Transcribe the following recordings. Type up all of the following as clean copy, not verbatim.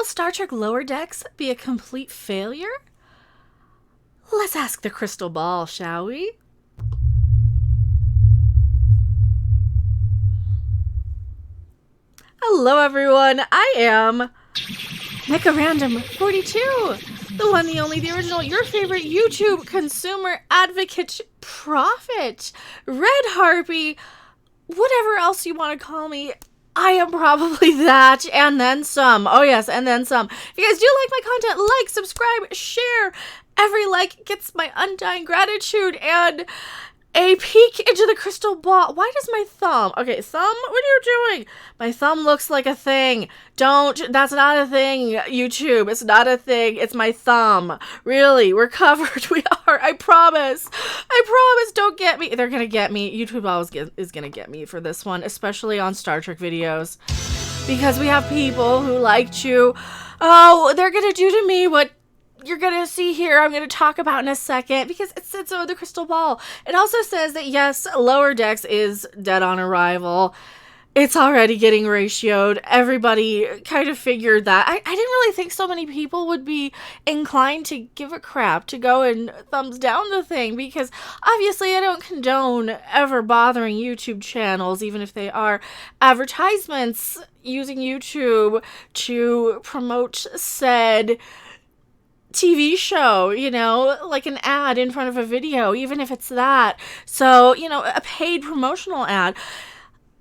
Star Trek Lower Decks be a complete failure? Let's ask the crystal ball, shall we? Hello everyone, I am Mecha Random 42, the one, the only, the original, your favorite YouTube consumer advocate prophet, Red Harpy, whatever else you want to call me. I am probably that, and then some. Oh yes, and then some. If you guys do like my content, like, subscribe, share. Every like gets my undying gratitude and a peek into the crystal ball. Why does my thumb... Okay, thumb, what are you doing? My thumb looks like a thing. That's not a thing, YouTube. It's not a thing. It's my thumb. Really, we're covered. We are. I promise. Don't get me. They're gonna get me. YouTube always is gonna get me for this one, especially on Star Trek videos. Because we have people who like to... Oh, they're gonna do to me what you're gonna see here, I'm gonna talk about in a second, because it said so in the crystal ball. It also says that yes, Lower Decks is dead on arrival. It's already getting ratioed. Everybody kind of figured that. I didn't really think so many people would be inclined to give a crap, to go and thumbs down the thing, because obviously I don't condone ever bothering YouTube channels, even if they are advertisements using YouTube to promote said TV show, you know, like an ad in front of a video, even if it's that. So, you know, a paid promotional ad.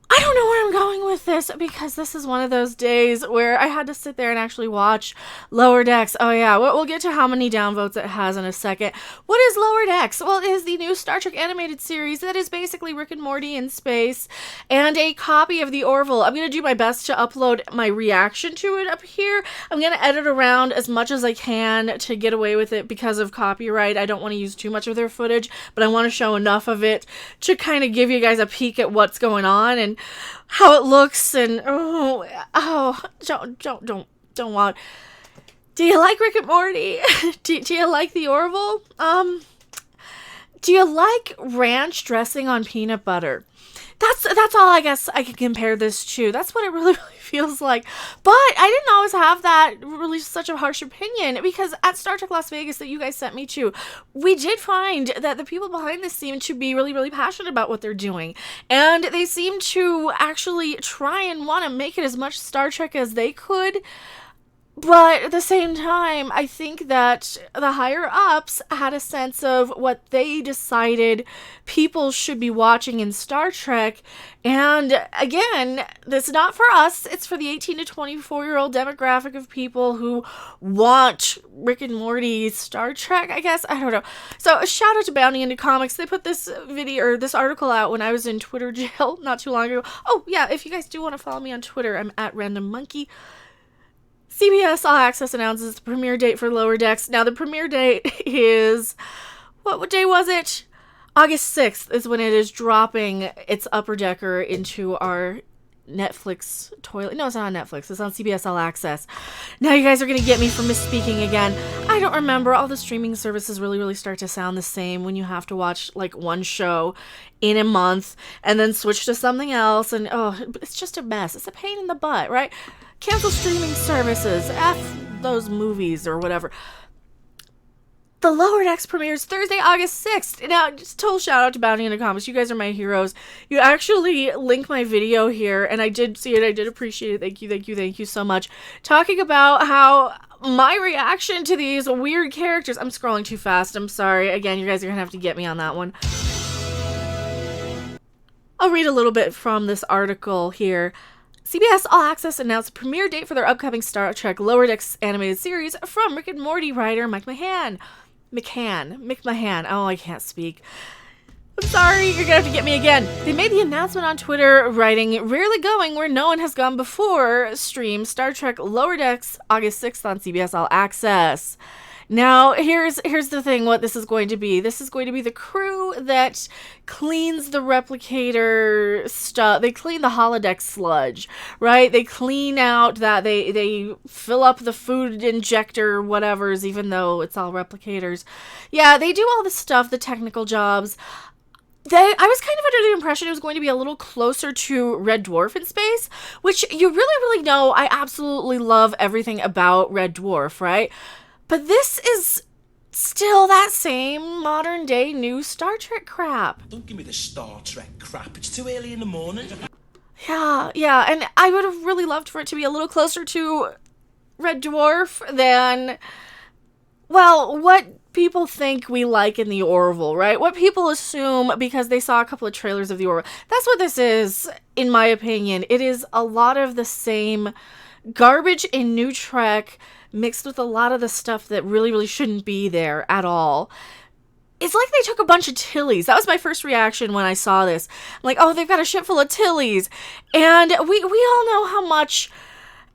I don't know where I'm going with this, because this is one of those days where I had to sit there and actually watch Lower Decks. Oh yeah, we'll get to how many downvotes it has in a second. What is Lower Decks? Well, it is the new Star Trek animated series that is basically Rick and Morty in space, and a copy of the Orville. I'm going to do my best to upload my reaction to it up here. I'm going to edit around as much as I can to get away with it because of copyright. I don't want to use too much of their footage, but I want to show enough of it to kind of give you guys a peek at what's going on and how it looks. And don't want. Do you like Rick and Morty? do you like the Orville? Do you like ranch dressing on peanut butter? That's all I guess I could compare this to. That's what it really feels like. But I didn't always have that really such a harsh opinion, because at Star Trek Las Vegas that you guys sent me to, we did find that the people behind this seem to be really, really passionate about what they're doing. And they seem to actually try and want to make it as much Star Trek as they could. But at the same time, I think that the higher-ups had a sense of what they decided people should be watching in Star Trek. And again, that's not for us. It's for the 18 to 24-year-old demographic of people who want Rick and Morty Star Trek, I guess. I don't know. So a shout out to Bounty Into Comics. They put this video, or this article out when I was in Twitter jail not too long ago. Oh, yeah, if you guys do want to follow me on Twitter, I'm at Random Monkey. CBS All Access announces the premiere date for Lower Decks. Now, the premiere date is... What day was it? August 6th is when it is dropping its upper decker into our Netflix toilet. No, it's not on Netflix. It's on CBS All Access. Now, you guys are going to get me for misspeaking again. I don't remember. All the streaming services really, really start to sound the same when you have to watch, like, one show in a month and then switch to something else. And, oh, it's just a mess. It's a pain in the butt, right? Cancel streaming services. F those movies or whatever. The Lower Decks premieres Thursday, August 6th. Now, just total shout out to Bounty Into Comics. You guys are my heroes. You actually link my video here, and I did see it. I did appreciate it. Thank you so much. Talking about how my reaction to these weird characters... I'm scrolling too fast. I'm sorry. Again, you guys are going to have to get me on that one. I'll read a little bit from this article here. CBS All Access announced a premiere date for their upcoming Star Trek Lower Decks animated series from Rick and Morty writer Mike McMahan. Oh, I can't speak. I'm sorry, you're gonna have to get me again. They made the announcement on Twitter, writing, "Rarely going where no one has gone before. Stream Star Trek Lower Decks August 6th on CBS All Access." Now, here's the thing, what this is going to be. This is going to be the crew that cleans the replicator stuff. They clean the holodeck sludge, right? They clean out that, they fill up the food injector whatevers, even though it's all replicators. Yeah, they do all the stuff, the technical jobs. I was kind of under the impression it was going to be a little closer to Red Dwarf in space, which you really know I absolutely love everything about Red Dwarf, right? But this is still that same modern day new Star Trek crap. Don't give me the Star Trek crap. It's too early in the morning. Yeah, and I would have really loved for it to be a little closer to Red Dwarf than, well, what people think we like in the Orville, right? What people assume because they saw a couple of trailers of the Orville. That's what this is, in my opinion. It is a lot of the same garbage in New Trek mixed with a lot of the stuff that really shouldn't be there at all. It's like they took a bunch of Tillies. That was my first reaction when I saw this. I'm like, oh, they've got a ship full of Tillies. And we all know how much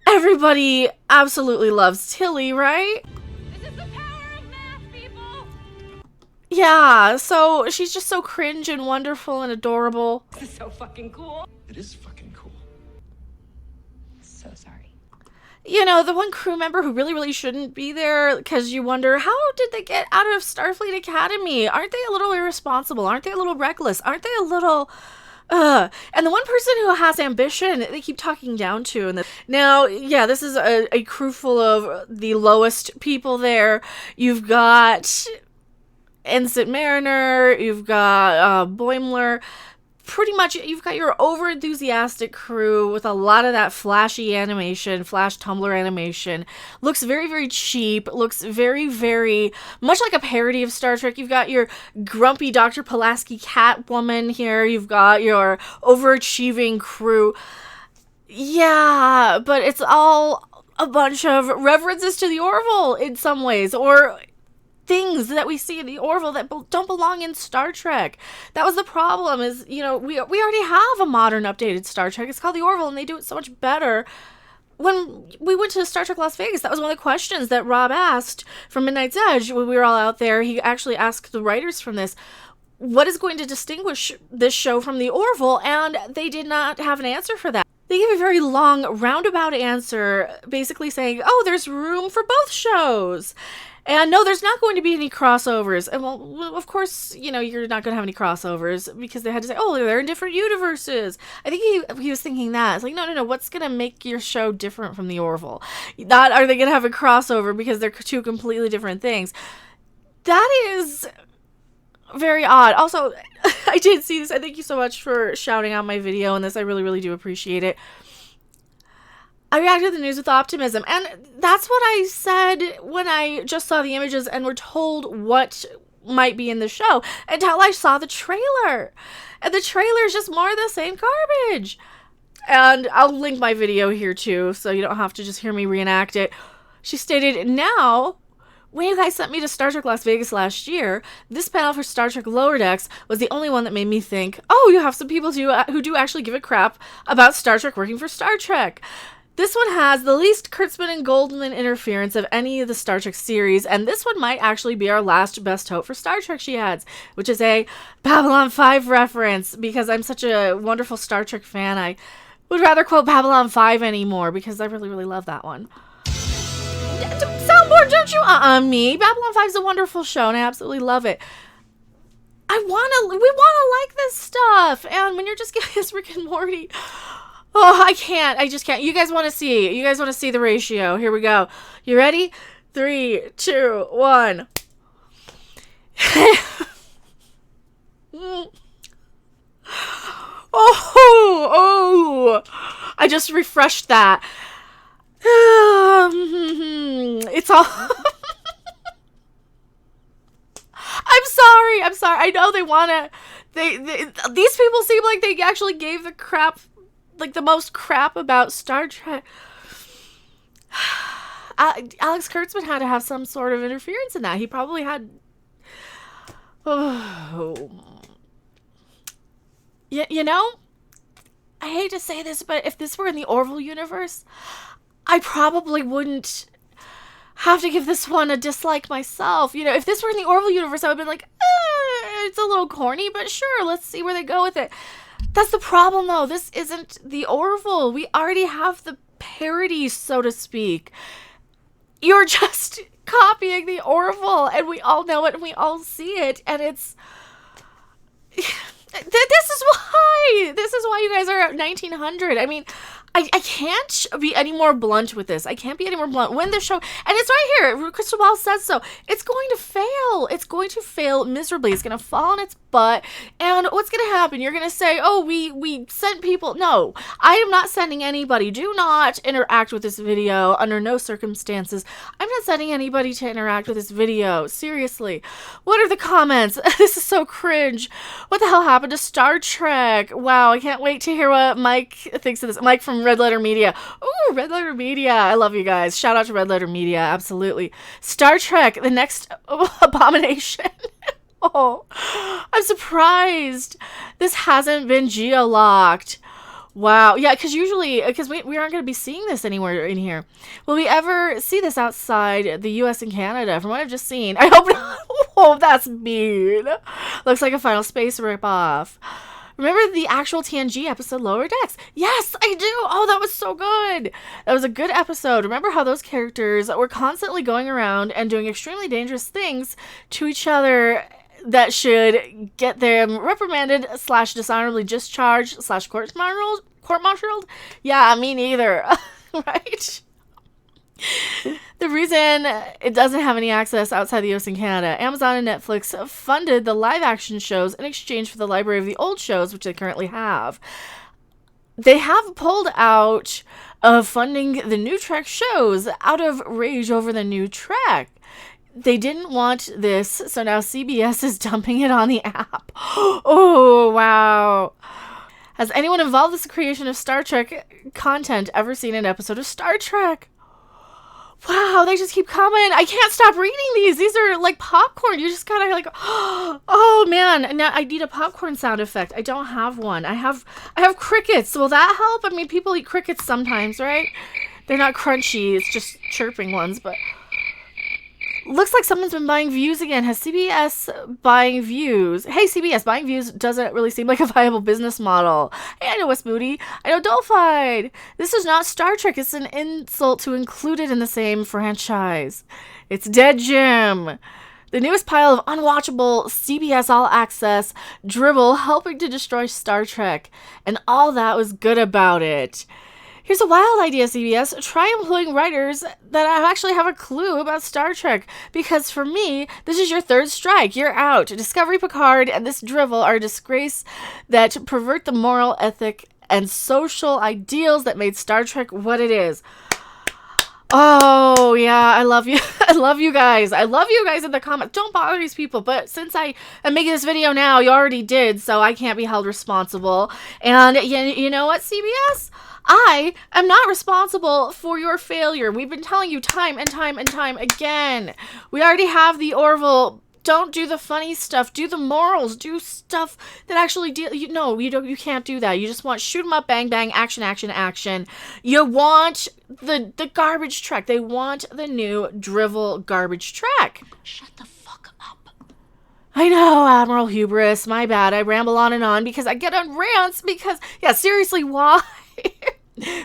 everybody absolutely loves Tilly, right? This is the power of math, people! Yeah, so she's just so cringe and wonderful and adorable. This is so fucking cool. It is fucking cool. So sorry. You know, the one crew member who really shouldn't be there, because you wonder, how did they get out of Starfleet Academy? Aren't they a little irresponsible? Aren't they a little reckless? Aren't they a little... And the one person who has ambition, they keep talking down to. Now, yeah, this is a crew full of the lowest people there. You've got Ensign Mariner, you've got Boimler. Pretty much, you've got your over-enthusiastic crew with a lot of that flashy animation, flash tumbler animation. Looks very cheap. Looks very much like a parody of Star Trek. You've got your grumpy Dr. Pulaski Catwoman here. You've got your overachieving crew. Yeah, but it's all a bunch of references to the Orville in some ways, or things that we see in the Orville that don't belong in Star Trek. That was the problem, is, you know, we already have a modern updated Star Trek. It's called the Orville, and they do it so much better. When we went to Star Trek Las Vegas, that was one of the questions that Rob asked from Midnight's Edge when we were all out there. He actually asked the writers from this, what is going to distinguish this show from the Orville? And they did not have an answer for that. They gave a very long, roundabout answer, basically saying, oh, there's room for both shows. And no, there's not going to be any crossovers. And well, of course, you know, you're not going to have any crossovers because they had to say, oh, they're in different universes. I think he was thinking that. It's like, no. What's going to make your show different from the Orville? Not are they going to have a crossover because they're two completely different things. That is very odd. Also, I did see this. I thank you so much for shouting out my video on this. I really do appreciate it. I reacted to the news with optimism, and that's what I said when I just saw the images and were told what might be in the show, until I saw the trailer. And the trailer is just more of the same garbage. And I'll link my video here too, so you don't have to just hear me reenact it. She stated, now, when you guys sent me to Star Trek Las Vegas last year, this panel for Star Trek Lower Decks was the only one that made me think, oh, you have some people who do actually give a crap about Star Trek working for Star Trek. This one has the least Kurtzman and Goldman interference of any of the Star Trek series, and this one might actually be our last best hope for Star Trek, she adds, which is a Babylon 5 reference, because I'm such a wonderful Star Trek fan. I would rather quote Babylon 5 anymore, because I really love that one. Soundboard, don't you me. Babylon 5 is a wonderful show, and I absolutely love it. We wanna like this stuff, and when you're just giving us Rick and Morty... Oh, I just can't. You guys want to see the ratio. Here we go. You ready? 3, 2, 1. Oh, I just refreshed that. It's all... I'm sorry. I know they want to... These people seem like they actually gave the crap... like the most crap about Star Trek. Alex Kurtzman had to have some sort of interference in that. He probably had... Oh. You know, I hate to say this, but if this were in the Orville universe, I probably wouldn't have to give this one a dislike myself. You know, if this were in the Orville universe, I would have been like, it's a little corny, but sure, let's see where they go with it. That's the problem, though. This isn't the Orville. We already have the parody, so to speak. You're just copying the Orville, and we all know it, and we all see it, and it's This is why. This is why you guys are at 1900. I mean, I can't be any more blunt with this. I can't be any more blunt. When the show, and it's right here, Crystal Ball says so, it's going to fail. It's going to fail miserably. It's going to fall on its butt. And what's going to happen? You're going to say, oh, we sent people. No, I am not sending anybody. Do not interact with this video under no circumstances. I'm not sending anybody to interact with this video. Seriously. What are the comments? This is so cringe. What the hell happened to Star Trek? Wow, I can't wait to hear what Mike thinks of this. Mike from Red Letter Media. Ooh, Red Letter Media. I love you guys. Shout out to Red Letter Media. Absolutely. Star Trek, the next abomination. Oh, I'm surprised this hasn't been geo-locked. Wow. Yeah, because usually, because we aren't going to be seeing this anywhere in here. Will we ever see this outside the U.S. and Canada? From what I've just seen. I hope not. Oh, that's mean. Looks like a Final Space ripoff. Remember the actual TNG episode, Lower Decks? Yes, I do. Oh, that was so good. That was a good episode. Remember how those characters were constantly going around and doing extremely dangerous things to each other that should get them reprimanded / dishonorably discharged / court-martialed? Yeah, me neither. Right? The reason it doesn't have any access outside the US and Canada, Amazon and Netflix funded the live action shows in exchange for the library of the old shows, which they currently have. They have pulled out of funding the new Trek shows out of rage over the new Trek. They didn't want this, so now CBS is dumping it on the app. Oh, wow. Has anyone involved in the creation of Star Trek content ever seen an episode of Star Trek? Wow, they just keep coming. I can't stop reading these. These are like popcorn. You just gotta like, oh man. Now I need a popcorn sound effect. I don't have one. I have crickets. Will that help? I mean, people eat crickets sometimes, right? They're not crunchy. It's just chirping ones, but looks like someone's been buying views again. Has CBS buying views? Hey, CBS, buying views doesn't really seem like a viable business model. Hey, I know West Moody. I know Dolphide. This is not Star Trek. It's an insult to include it in the same franchise. It's Dead Jim. The newest pile of unwatchable CBS All Access dribble helping to destroy Star Trek. And all that was good about it. Here's a wild idea, CBS. Try employing writers that actually have a clue about Star Trek. Because for me, this is your third strike. You're out. Discovery, Picard, and this drivel are a disgrace that pervert the moral ethic and social ideals that made Star Trek what it is. Oh, yeah, I love you. I love you guys. I love you guys in the comments. Don't bother these people. But since I am making this video now, you already did, so I can't be held responsible. And you know what, CBS? I am not responsible for your failure. We've been telling you time and time and time again. We already have the Orville. Don't do the funny stuff. Do the morals. Do stuff that actually deal. You can't do that. You just want shoot 'em up, bang bang, action, action, action. You want the garbage Trek. They want the new drivel garbage Trek. Shut the fuck up. I know, Admiral Hubris. My bad. I ramble on and on because I get on rants because, yeah, seriously, why?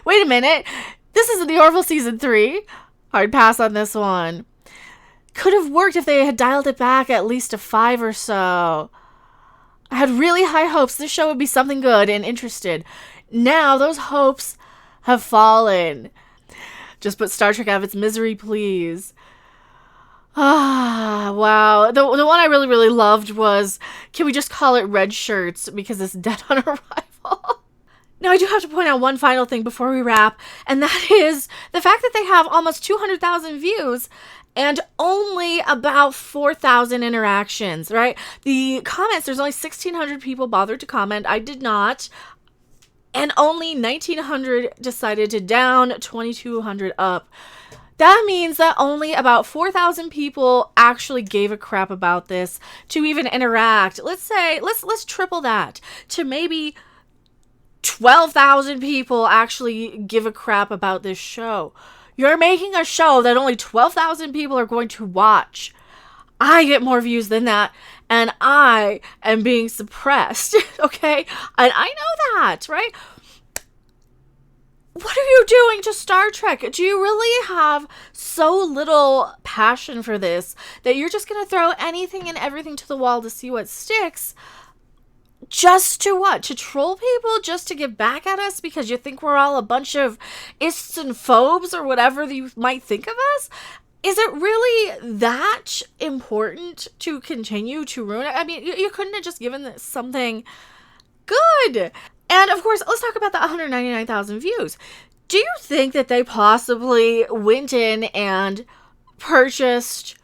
Wait a minute. This isn't the Orville season 3. Hard pass on this one. Could have worked if they had dialed it back at least to 5 or so. I had really high hopes this show would be something good and interested. Now those hopes have fallen. Just put Star Trek out of its misery, please. Ah, wow. The one I really, really loved was, can we just call it Red Shirts because it's dead on arrival? Now, I do have to point out one final thing before we wrap, and that is the fact that they have almost 200,000 views and only about 4,000 interactions, right? The comments, there's only 1,600 people bothered to comment. I did not. And only 1,900 decided to down, 2,200 up. That means that only about 4,000 people actually gave a crap about this to even interact. Let's say, let's triple that to maybe 12,000 people actually give a crap about this show. You're making a show that only 12,000 people are going to watch. I get more views than that, and I am being suppressed, okay? And I know that, right? What are you doing to Star Trek? Do you really have so little passion for this that you're just going to throw anything and everything to the wall to see what sticks? just to what? To troll people? Just to get back at us because you think we're all a bunch of ists and phobes or whatever you might think of us? Is it really that important to continue to ruin it? I mean, you couldn't have just given this something good. And of course, let's talk about the 199,000 views. Do you think that they possibly went in and purchased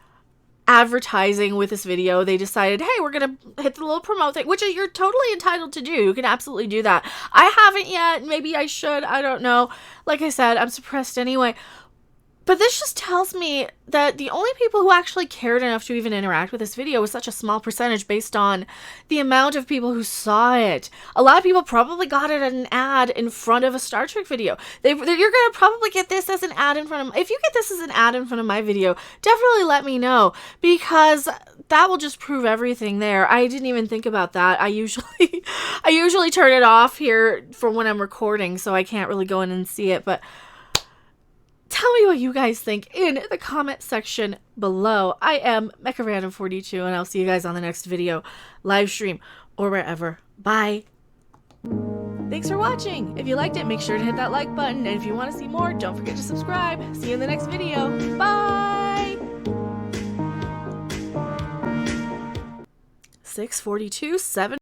advertising with this video? They decided, hey, we're gonna hit the little promote thing, which you're totally entitled to do. You can absolutely do that. I haven't yet. Maybe I should. I don't know. Like I said, I'm suppressed anyway. But this just tells me that the only people who actually cared enough to even interact with this video was such a small percentage based on the amount of people who saw it. A lot of people probably got it as an ad in front of a Star Trek video. You're going to probably get this as an ad in front of... If you get this as an ad in front of my video, definitely let me know, because that will just prove everything there. I didn't even think about that. I usually turn it off here for when I'm recording, so I can't really go in and see it, but... Tell me what you guys think in the comment section below. I am MechaRandom42, and I'll see you guys on the next video, live stream, or wherever. Bye. Thanks for watching. If you liked it, make sure to hit that like button. And if you want to see more, don't forget to subscribe. See you in the next video. Bye. 6:42, 7.